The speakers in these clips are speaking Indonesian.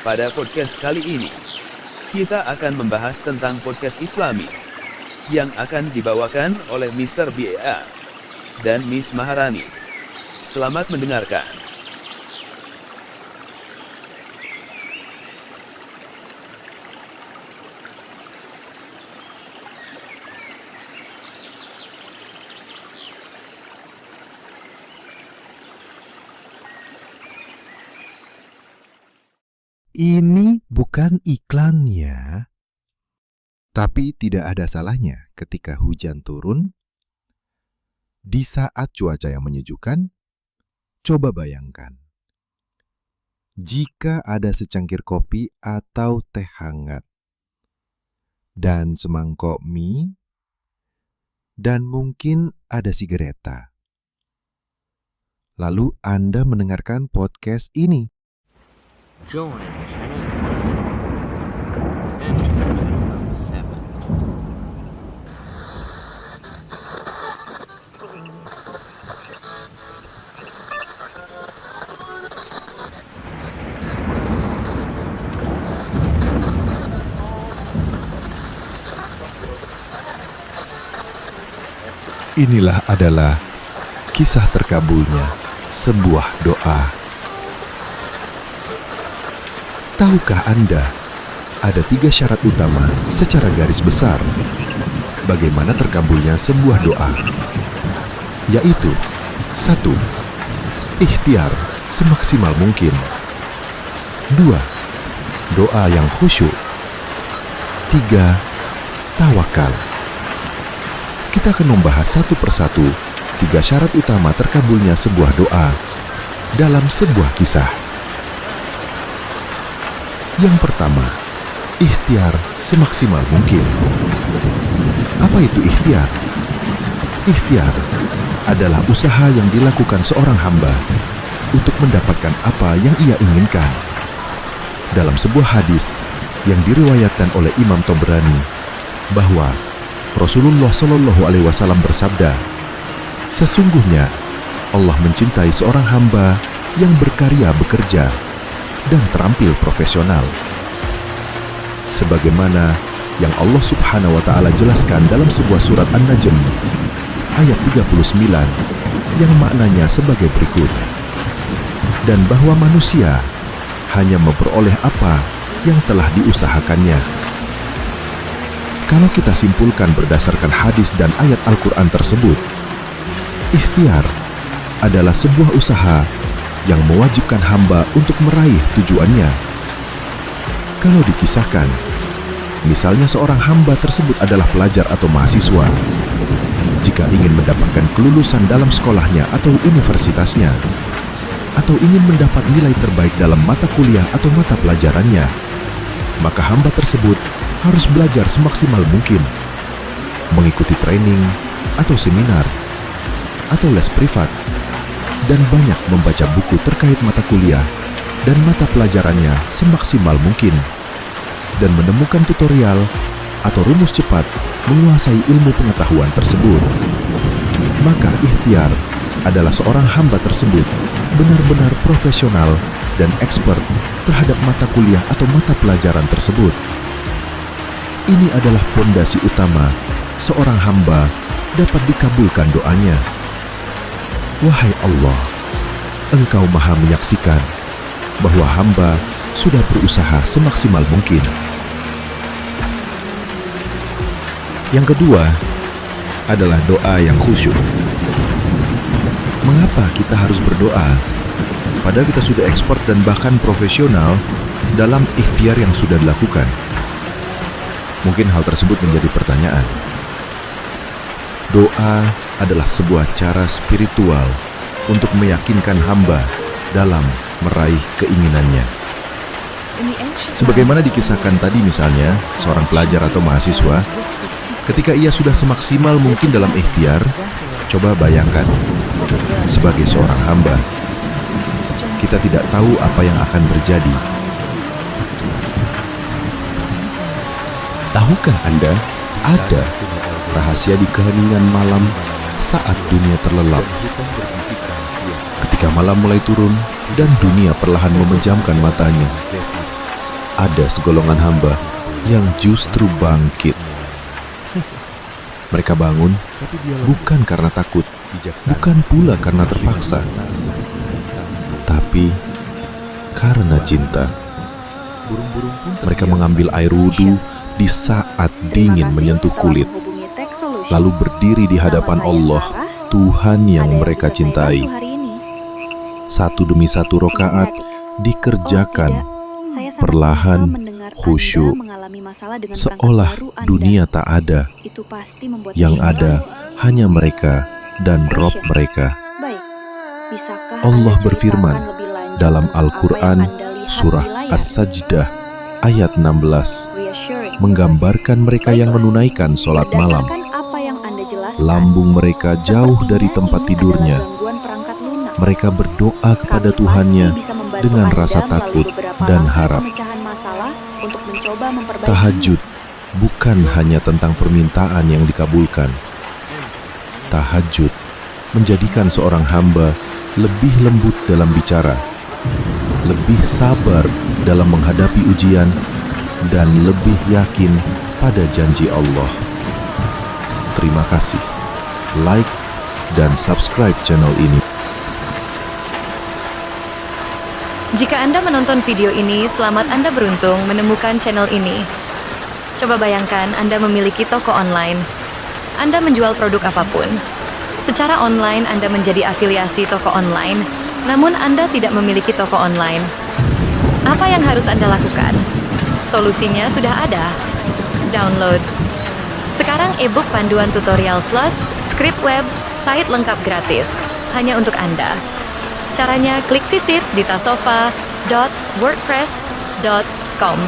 Pada podcast kali ini, kita akan membahas tentang podcast Islami yang akan dibawakan oleh Mr. BA dan Miss Maharani. Selamat mendengarkan. Ini bukan iklan ya. Tapi tidak ada salahnya ketika hujan turun. Di saat cuaca yang menyejukkan, coba bayangkan. Jika ada secangkir kopi atau teh hangat, dan semangkok mie, dan mungkin ada sigareta. Lalu Anda mendengarkan podcast ini. Join channel number 7. Enter channel number 7. Inilah adalah kisah terkabulnya sebuah doa. Tahukah Anda, ada 3 syarat utama secara garis besar bagaimana terkabulnya sebuah doa, yaitu 1. Ikhtiar semaksimal mungkin. 2. Doa yang khusyuk. 3. Tawakal. Kita akan membahas satu persatu 3 syarat utama terkabulnya sebuah doa dalam sebuah kisah. Yang pertama, ikhtiar semaksimal mungkin. Apa itu ikhtiar? Ikhtiar adalah usaha yang dilakukan seorang hamba untuk mendapatkan apa yang ia inginkan. Dalam sebuah hadis yang diriwayatkan oleh Imam Tabrani, bahwa Rasulullah Shallallahu Alaihi Wasallam bersabda, sesungguhnya Allah mencintai seorang hamba yang berkarya bekerja dan terampil profesional. Sebagaimana yang Allah Subhanahu wa Ta'ala jelaskan dalam sebuah surat An-Najm ayat 39 yang maknanya sebagai berikut. Dan bahwa manusia hanya memperoleh apa yang telah diusahakannya. Kalau kita simpulkan berdasarkan hadis dan ayat Al-Quran tersebut, ikhtiar adalah sebuah usaha yang mewajibkan hamba untuk meraih tujuannya. Kalau dikisahkan, misalnya seorang hamba tersebut adalah pelajar atau mahasiswa, jika ingin mendapatkan kelulusan dalam sekolahnya atau universitasnya, atau ingin mendapat nilai terbaik dalam mata kuliah atau mata pelajarannya, maka hamba tersebut harus belajar semaksimal mungkin, mengikuti training atau seminar, atau les privat, dan banyak membaca buku terkait mata kuliah dan mata pelajarannya semaksimal mungkin, dan menemukan tutorial atau rumus cepat menguasai ilmu pengetahuan tersebut. Maka ikhtiar adalah seorang hamba tersebut benar-benar profesional dan expert terhadap mata kuliah atau mata pelajaran tersebut. Ini adalah fondasi utama seorang hamba dapat dikabulkan doanya. Wahai Allah, Engkau Maha menyaksikan bahwa hamba sudah berusaha semaksimal mungkin. Yang kedua adalah doa yang khusyuk. Mengapa kita harus berdoa? Padahal kita sudah expert dan bahkan profesional dalam ikhtiar yang sudah dilakukan. Mungkin hal tersebut menjadi pertanyaan. Doa adalah sebuah cara spiritual untuk meyakinkan hamba dalam meraih keinginannya. Sebagaimana dikisahkan tadi misalnya, seorang pelajar atau mahasiswa, ketika ia sudah semaksimal mungkin dalam ikhtiar, coba bayangkan, sebagai seorang hamba, kita tidak tahu apa yang akan terjadi. Tahukah Anda, ada rahasia di keheningan malam saat dunia terlelap. Ketika malam mulai turun dan dunia perlahan memejamkan matanya, ada segolongan hamba yang justru bangkit. Mereka bangun bukan karena takut, bukan pula karena terpaksa, tapi karena cinta. Mereka mengambil air wudhu di saat dingin menyentuh kulit, lalu berdiri di hadapan Allah, Tuhan yang mereka cintai. Satu demi satu rokaat dikerjakan perlahan, khusyuk, seolah dunia tak ada. Yang ada hanya mereka dan Rob mereka. Allah berfirman dalam Al-Quran surah As-Sajdah ayat 16, menggambarkan mereka yang menunaikan sholat malam. Lambung mereka jauh dari tempat tidurnya. Mereka berdoa kepada Tuhannya dengan rasa takut dan harap. Tahajud bukan hanya tentang permintaan yang dikabulkan. Tahajud menjadikan seorang hamba lebih lembut dalam bicara, lebih sabar dalam menghadapi ujian, dan lebih yakin pada janji Allah. Terima kasih. Like dan subscribe channel ini. Jika Anda menonton video ini, selamat Anda beruntung menemukan channel ini. Coba bayangkan Anda memiliki toko online. Anda menjual produk apapun. Secara online Anda menjadi afiliasi toko online, namun Anda tidak memiliki toko online. Apa yang harus Anda lakukan? Solusinya sudah ada. Download. Sekarang e-book panduan tutorial plus, script web, site lengkap gratis. Hanya untuk Anda. Caranya klik visit di tasofa.wordpress.com.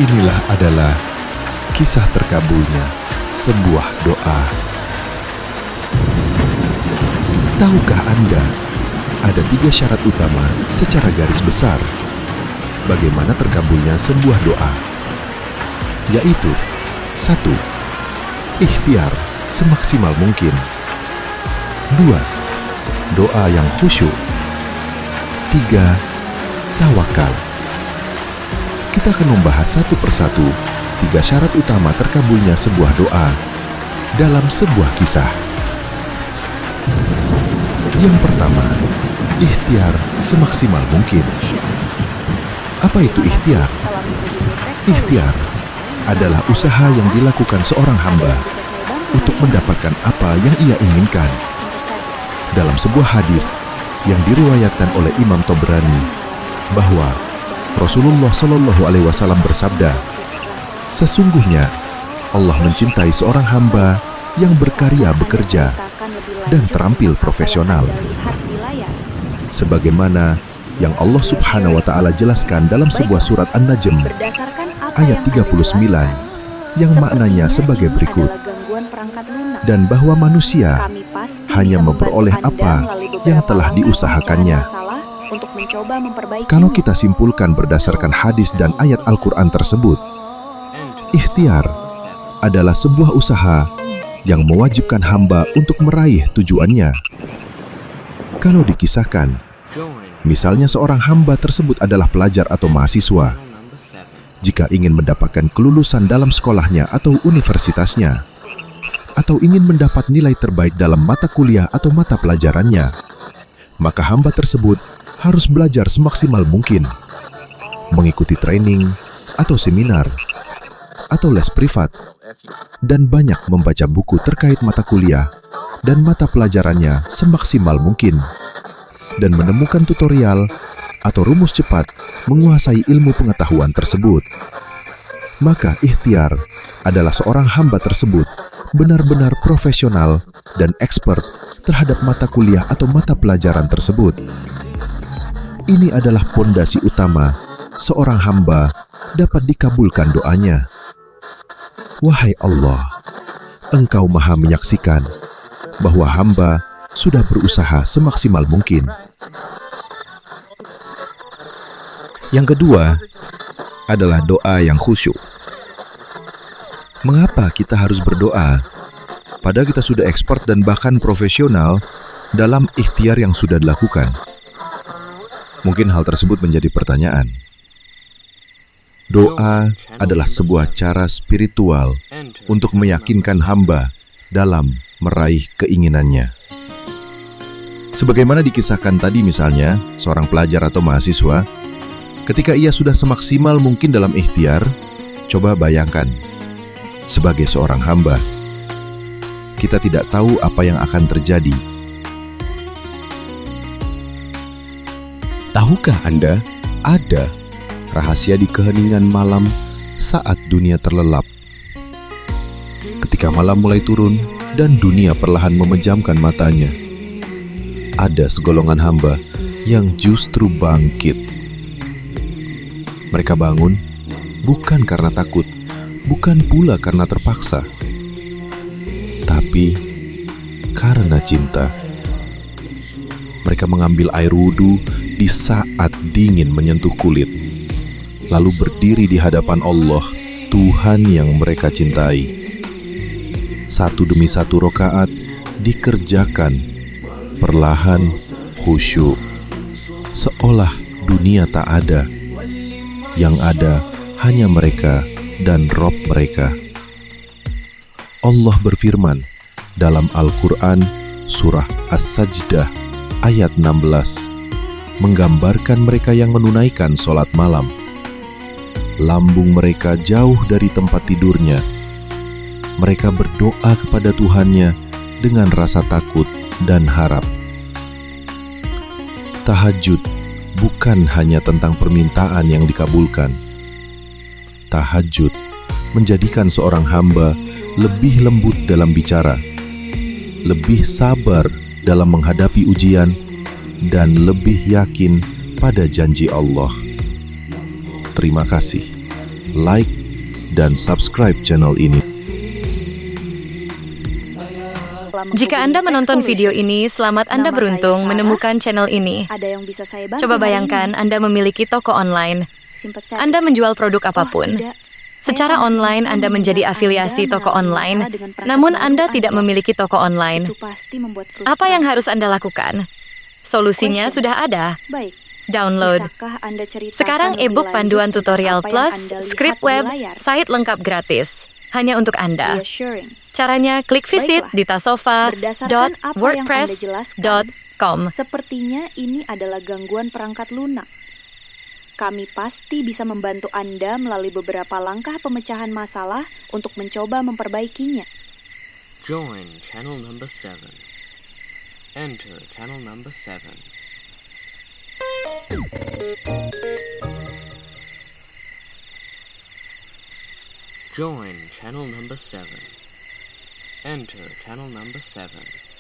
Inilah adalah kisah terkabulnya sebuah doa. Tahukah Anda, ada 3 syarat utama secara garis besar bagaimana terkabulnya sebuah doa, yaitu 1. Ikhtiar semaksimal mungkin. 2. Doa yang khusyuk. 3. Tawakal. Kita akan membahas satu persatu 3 syarat utama terkabulnya sebuah doa dalam sebuah kisah. Yang pertama, ikhtiar semaksimal mungkin. Apa itu ikhtiar? Ikhtiar adalah usaha yang dilakukan seorang hamba untuk mendapatkan apa yang ia inginkan. Dalam sebuah hadis yang diriwayatkan oleh Imam Tabrani, bahwa Rasulullah Shallallahu Alaihi Wasallam bersabda, sesungguhnya Allah mencintai seorang hamba yang berkarya bekerja dan terampil profesional, sebagaimana yang Allah Subhanahu Wa Taala jelaskan dalam sebuah surat An-Najm ayat 39 yang maknanya sebagai berikut. dan bahwa manusia Kami pasti hanya bisa memperoleh membantu Anda apa melalui beberapa yang telah langkah diusahakannya. pemecahan masalah untuk mencoba memperbaikinya. Kalau kita simpulkan berdasarkan hadis dan ayat Al-Quran tersebut, ikhtiar adalah sebuah usaha yang mewajibkan hamba untuk meraih tujuannya. Kalau dikisahkan, misalnya seorang hamba tersebut adalah pelajar atau mahasiswa, jika ingin mendapatkan kelulusan dalam sekolahnya atau universitasnya, atau ingin mendapat nilai terbaik dalam mata kuliah atau mata pelajarannya, maka hamba tersebut harus belajar semaksimal mungkin, mengikuti training atau seminar, atau les privat, dan banyak membaca buku terkait mata kuliah dan mata pelajarannya semaksimal mungkin, dan menemukan tutorial atau rumus cepat menguasai ilmu pengetahuan tersebut. Maka ikhtiar adalah seorang hamba tersebut benar-benar profesional dan expert terhadap mata kuliah atau mata pelajaran tersebut. Ini adalah pondasi utama seorang hamba dapat dikabulkan doanya. Wahai Allah, Engkau Maha menyaksikan bahwa hamba sudah berusaha semaksimal mungkin. Yang kedua adalah doa yang khusyuk. Mengapa kita harus berdoa? Padahal kita sudah expert dan bahkan profesional dalam ikhtiar yang sudah dilakukan. Mungkin hal tersebut menjadi pertanyaan. Doa adalah sebuah cara spiritual untuk meyakinkan hamba dalam meraih keinginannya. Sebagaimana dikisahkan tadi misalnya, seorang pelajar atau mahasiswa, ketika ia sudah semaksimal mungkin dalam ikhtiar, coba bayangkan, sebagai seorang hamba, kita tidak tahu apa yang akan terjadi. Tahukah Anda, ada rahasia di keheningan malam saat dunia terlelap. Ketika malam mulai turun dan dunia perlahan memejamkan matanya, ada segolongan hamba yang justru bangkit. Mereka bangun bukan karena takut, bukan pula karena terpaksa, tapi karena cinta. Mereka mengambil air wudhu di saat dingin menyentuh kulit, lalu berdiri di hadapan Allah, Tuhan yang mereka cintai. Satu demi satu rakaat dikerjakan perlahan, khusyuk, seolah dunia tak ada. Yang ada hanya mereka dan Rob mereka. Allah berfirman dalam Al-Quran surah As-Sajdah ayat 16, menggambarkan mereka yang menunaikan sholat malam. Lambung mereka jauh dari tempat tidurnya. Mereka berdoa kepada Tuhannya dengan rasa takut dan harap. Tahajud bukan hanya tentang permintaan yang dikabulkan. Tahajud menjadikan seorang hamba lebih lembut dalam bicara, lebih sabar dalam menghadapi ujian, dan lebih yakin pada janji Allah. Terima kasih. Like dan subscribe channel ini. Jika Anda menonton video ini, selamat Anda beruntung menemukan channel ini. Ada yang bisa saya bantu Coba hari bayangkan ini? Anda memiliki toko online. Simpel chat. Anda menjual produk apapun. tidak. Secara Saya sangat online bisa Anda menjadi membuat afiliasi Anda toko mengalami online, masalah dengan perangkat namun baru Anda tidak Anda. memiliki toko online. Itu pasti membuat Apa yang frustrasi. harus Anda lakukan? Solusinya Question. sudah ada. Baik. Download. Bisakah Anda ceritakan Sekarang lebih ebook lanjut panduan tentang tutorial apa yang plus, Anda lihat script di web, layar? site lengkap gratis. Hanya untuk Anda. Reassuring. Caranya klik visit Baiklah. di Berdasarkan apa yang Anda jelaskan, tasofa.wordpress.com. Sepertinya ini adalah gangguan perangkat lunak. Kami pasti bisa membantu Anda melalui beberapa langkah pemecahan masalah untuk mencoba memperbaikinya. Join channel number 7. Enter channel number 7. Join channel number 7. Enter channel number 7.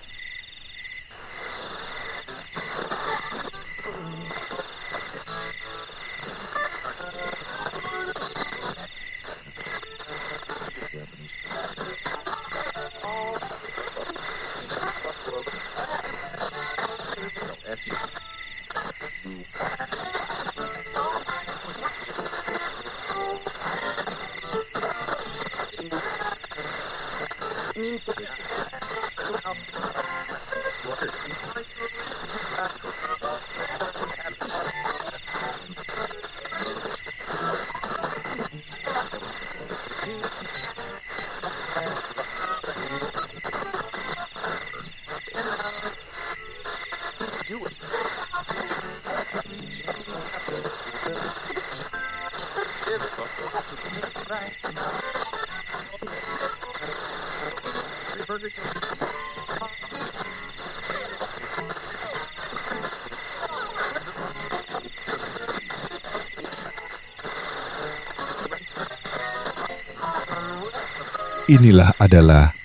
Inilah adalah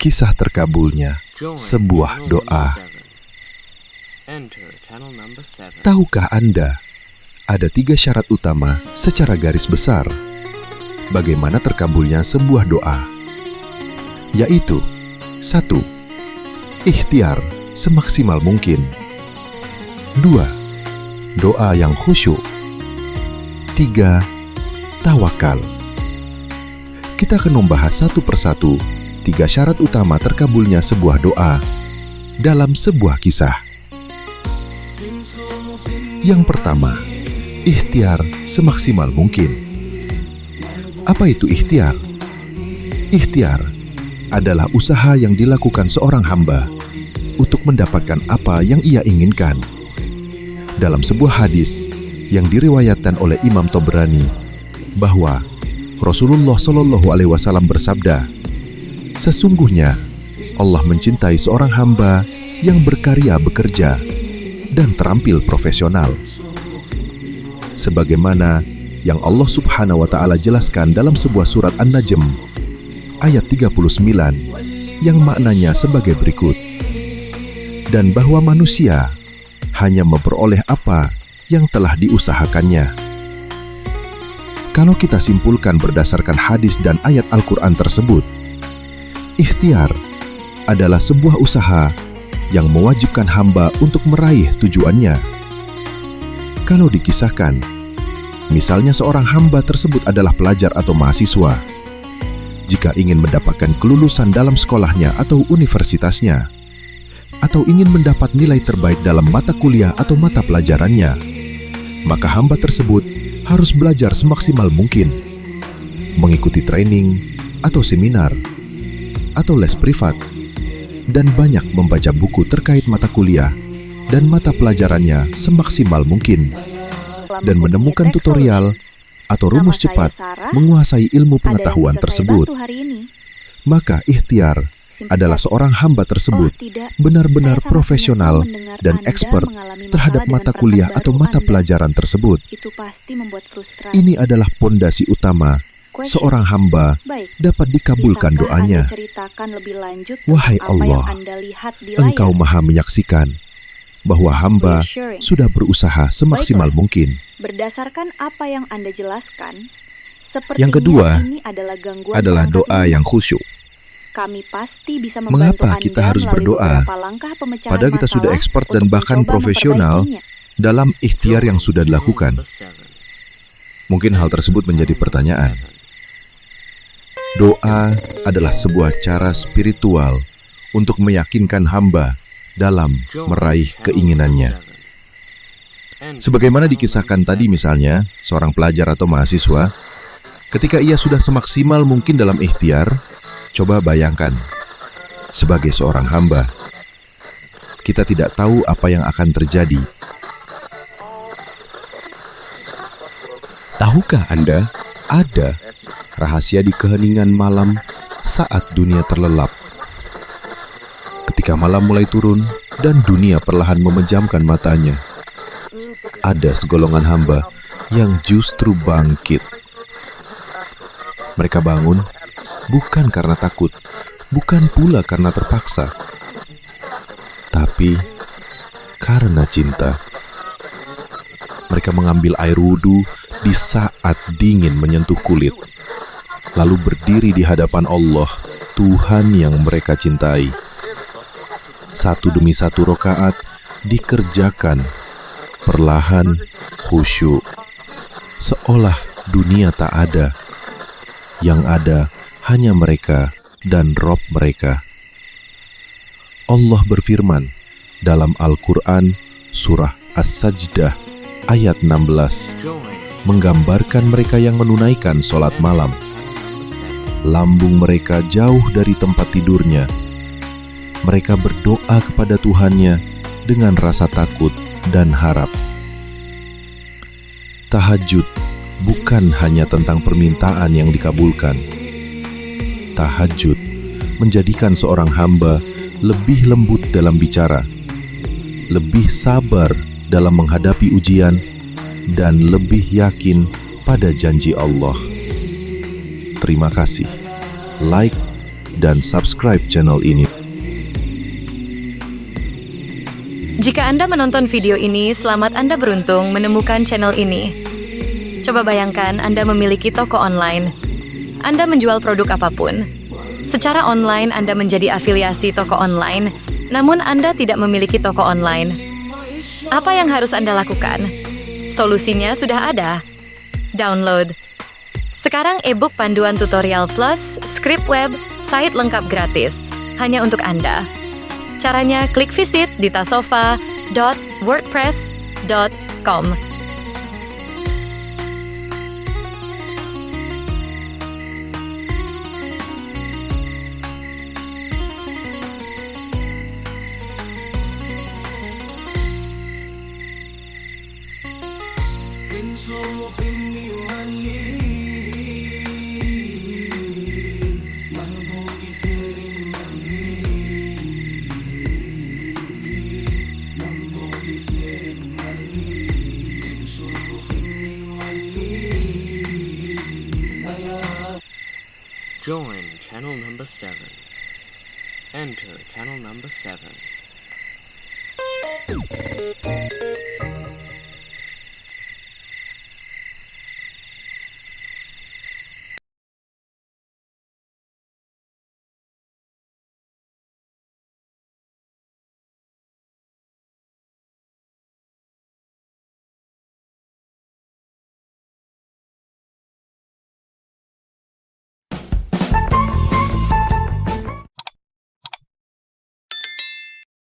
kisah terkabulnya Join sebuah channel doa. number 7. Enter channel number 7. Tahukah Anda, ada 3 syarat utama secara garis besar bagaimana terkabulnya sebuah doa, yaitu 1. Ikhtiar semaksimal mungkin. 2. Doa yang khusyuk. 3. Tawakal. Kita akan membahas satu persatu 3 syarat utama terkabulnya sebuah doa dalam sebuah kisah. Yang pertama, ikhtiar semaksimal mungkin. Apa itu ikhtiar? Ikhtiar adalah usaha yang dilakukan seorang hamba untuk mendapatkan apa yang ia inginkan. Dalam sebuah hadis yang diriwayatkan oleh Imam Tabrani, bahwa Rasulullah Shallallahu Alaihi Wasallam bersabda, sesungguhnya Allah mencintai seorang hamba yang berkarya bekerja dan terampil profesional. Sebagaimana yang Allah Subhanahu wa Ta'ala jelaskan dalam sebuah surat An-Najm ayat 39 yang maknanya sebagai berikut. Dan bahwa manusia hanya memperoleh apa yang telah diusahakannya. Kalau kita simpulkan berdasarkan hadis dan ayat Al-Quran tersebut, ikhtiar adalah sebuah usaha yang mewajibkan hamba untuk meraih tujuannya. Kalau dikisahkan, misalnya seorang hamba tersebut adalah pelajar atau mahasiswa, jika ingin mendapatkan kelulusan dalam sekolahnya atau universitasnya, atau ingin mendapat nilai terbaik dalam mata kuliah atau mata pelajarannya, maka hamba tersebut harus belajar semaksimal mungkin, mengikuti training atau seminar, atau les privat, dan banyak membaca buku terkait mata kuliah dan mata pelajarannya semaksimal mungkin, dan menemukan tutorial atau rumus cepat menguasai ilmu pengetahuan tersebut. Maka ikhtiar adalah seorang hamba tersebut benar-benar profesional dan expert terhadap mata kuliah atau mata pelajaran tersebut. Ini adalah pondasi utama seorang hamba dapat dikabulkan doanya. Wahai Allah, Engkau Maha menyaksikan bahwa hamba sudah berusaha semaksimal mungkin. Berdasarkan apa yang Anda jelaskan, yang kedua ini adalah doa yang khusyuk. Kami pasti bisa membantu Mengapa kita Anda harus melalui berdoa? beberapa langkah pemecahan Padahal kita sudah masalah expert dan untuk bahkan mencoba profesional memperbaikinya. dalam ikhtiar yang sudah dilakukan. Mungkin hal tersebut menjadi pertanyaan. Doa adalah sebuah cara spiritual untuk meyakinkan hamba dalam meraih keinginannya. Sebagaimana dikisahkan tadi misalnya, seorang pelajar atau mahasiswa, ketika ia sudah semaksimal mungkin dalam ikhtiar, coba bayangkan, sebagai seorang hamba, kita tidak tahu apa yang akan terjadi. Tahukah Anda, ada rahasia di keheningan malam saat dunia terlelap. Ketika malam mulai turun dan dunia perlahan memejamkan matanya, ada segolongan hamba yang justru bangkit. Mereka bangun bukan karena takut, bukan pula karena terpaksa, tapi karena cinta. Mereka mengambil air wudhu di saat dingin menyentuh kulit, lalu berdiri di hadapan Allah, Tuhan yang mereka cintai. Satu demi satu rakaat dikerjakan Perlahan, khusyuk, seolah dunia tak ada. Yang ada hanya mereka dan Rob mereka. Allah berfirman dalam Al-Quran surah As-Sajdah ayat 16, menggambarkan mereka yang menunaikan sholat malam. Lambung mereka jauh dari tempat tidurnya. Mereka berdoa kepada Tuhannya dengan rasa takut dan harap. Tahajud bukan hanya tentang permintaan yang dikabulkan. Tahajud menjadikan seorang hamba lebih lembut dalam bicara, lebih sabar dalam menghadapi ujian, dan lebih yakin pada janji Allah. Terima kasih. Like dan subscribe channel ini. Jika Anda menonton video ini, selamat Anda beruntung menemukan channel ini. Coba bayangkan Anda memiliki toko online. Anda menjual produk apapun. Secara online Anda menjadi afiliasi toko online, namun Anda tidak memiliki toko online. Apa yang harus Anda lakukan? Solusinya sudah ada. Download. Sekarang e-book panduan tutorial plus, skrip web, site lengkap gratis. Hanya untuk Anda. Caranya klik visit di tasofa.wordpress.com. Join channel number 7. Enter channel number 7.